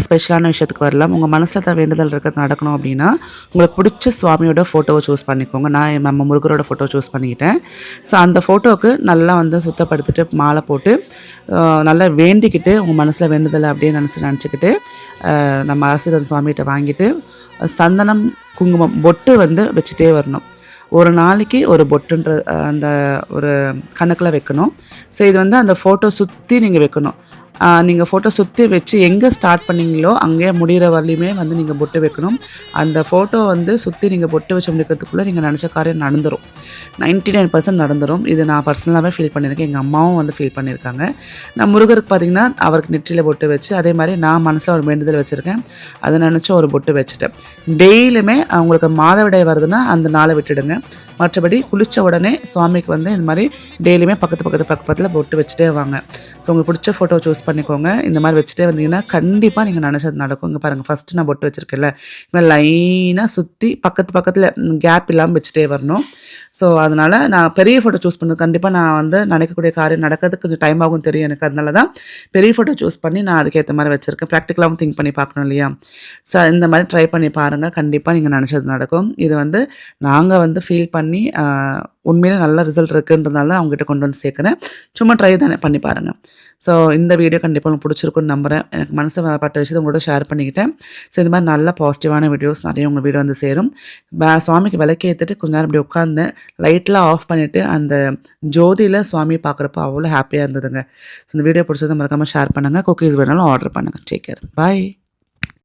ஸ்பெஷலான விஷயத்துக்கு வரலாம். உங்கள் மனசில் வேண்டுதல் இருக்கிறது நடக்கணும் அப்படின்னா உங்களுக்கு பிடிச்ச சுவாமியோட ஃபோட்டோவை சூஸ் பண்ணிக்கோங்க. நான் நம்ம முருகரோட ஃபோட்டோ சூஸ் பண்ணிக்கிட்டேன். ஸோ அந்த ஃபோட்டோவுக்கு நல்லா வந்து சுத்தப்படுத்திட்டு மாலை போட்டு நல்லா வேண்டிக்கிட்டு உங்கள் மனசில் வேண்டுதலை அப்படியே நினச்சிக்கிட்டு நம்ம ஆசீர்வாதம் சுவாமிகிட்ட வாங்கிட்டு சந்தனம் குங்குமம் பொட்டு வந்து வச்சுட்டே வரணும். ஒரு நாளைக்கு ஒரு பொட்டுன்ற அந்த ஒரு கணக்கில் வைக்கணும். ஸோ இது வந்து அந்த ஃபோட்டோ சுற்றி நீங்கள் வைக்கணும். நீங்கள் ஃபோட்டோ சுற்றி வச்சு எங்கே ஸ்டார்ட் பண்ணிங்களோ அங்கேயே முடிகிற வரலையுமே வந்து நீங்கள் பொட்டு வைக்கணும். அந்த ஃபோட்டோ வந்து சுற்றி நீங்கள் பொட்டு வச்சு முடிக்கிறதுக்குள்ளே நீங்கள் நினச்ச காரியம் நடந்துடும். 99% நடந்துடும். இது நான் பர்சனலாகவே ஃபீல் பண்ணியிருக்கேன். எங்கள் அம்மாவும் வந்து ஃபீல் பண்ணியிருக்காங்க. நான் முருகருக்கு பார்த்திங்கன்னா அவருக்கு நெற்றியில் பொட்டு வச்சு அதே மாதிரி நான் மனசில் ஒரு வேண்டுதல் வச்சுருக்கேன். அதை நினச்சி ஒரு பொட்டு வச்சுட்டேன். டெய்லியுமே அவங்களுக்கு மாதவிடாய் வருதுன்னா அந்த நாளை விட்டுடுங்க. மற்றபடி குளித்த உடனே சுவாமிக்கு வந்து இந்த மாதிரி டெய்லியுமே பக்கத்தில் பொட்டு வச்சுட்டே வாங்க. ஸோ உங்களுக்கு பிடிச்ச ஃபோட்டோ சூஸ் பண்ணிக்கோங்க. இந்த மாதிரி வச்சுட்டே வந்தீங்கன்னா கண்டிப்பாக நீங்கள் நினச்சது நடக்கும். இங்கே பாருங்கள், ஃபஸ்ட்டு நான் பொட்டு வச்சுருக்கேன்ல, இந்த லைனாக சுற்றி பக்கத்தில் கேப் இல்லாமல் வச்சுட்டே வரணும். ஸோ அதனால் நான் பெரிய ஃபோட்டோ சூஸ் பண்ணது கண்டிப்பாக நான் வந்து நினைக்கக்கூடிய காரியம் நடக்கிறதுக்கு கொஞ்சம் டைம் ஆகும் தெரியும் எனக்கு. அதனால தான் பெரிய ஃபோட்டோ சூஸ் பண்ணி நான் அதுக்கேற்ற மாதிரி வச்சுருக்கேன். ப்ராக்டிக்கலாகவும் திங்க் பண்ணி பார்க்கணும் இல்லையா? ஸோ இந்த மாதிரி ட்ரை பண்ணி பாருங்கள். கண்டிப்பாக நீங்கள் நினச்சது நடக்கும். இது வந்து நாங்கள் வந்து ஃபீல் பண்ணி உண்மையிலே நல்ல ரிசல்ட் இருக்குன்றதுனால தான் அவங்ககிட்ட கொண்டு வந்து சேர்க்குறேன். சும்மா ட்ரை தானே பண்ணி பாருங்கள். ஸோ இந்த வீடியோ கண்டிப்பாக உங்களுக்கு பிடிச்சிருக்குன்னு நம்புகிறேன். எனக்கு மனசு பட்ட விஷயத்தை உங்களோட ஷேர் பண்ணிக்கிட்டேன். ஸோ இந்த மாதிரி நல்ல பாசிட்டிவான வீடியோஸ் நிறைய உங்கள் வீடியோ வந்து சேரும். சுவாமிக்கு விளக்கி ஏற்றிட்டு கொஞ்ச நேரம் இப்படி உட்காந்தேன். லைட்லாம் ஆஃப் பண்ணிவிட்டு அந்த ஜோதியில் சுவாமி பார்க்குறப்போ அவ்வளோ ஹாப்பியாக இருந்ததுங்க. ஸோ இந்த வீடியோ பிடிச்சது மறக்காமல் ஷேர் பண்ணுங்கள். குக்கீஸ் வேணாலும் ஆர்டர் பண்ணுங்கள். Take care. பாய்.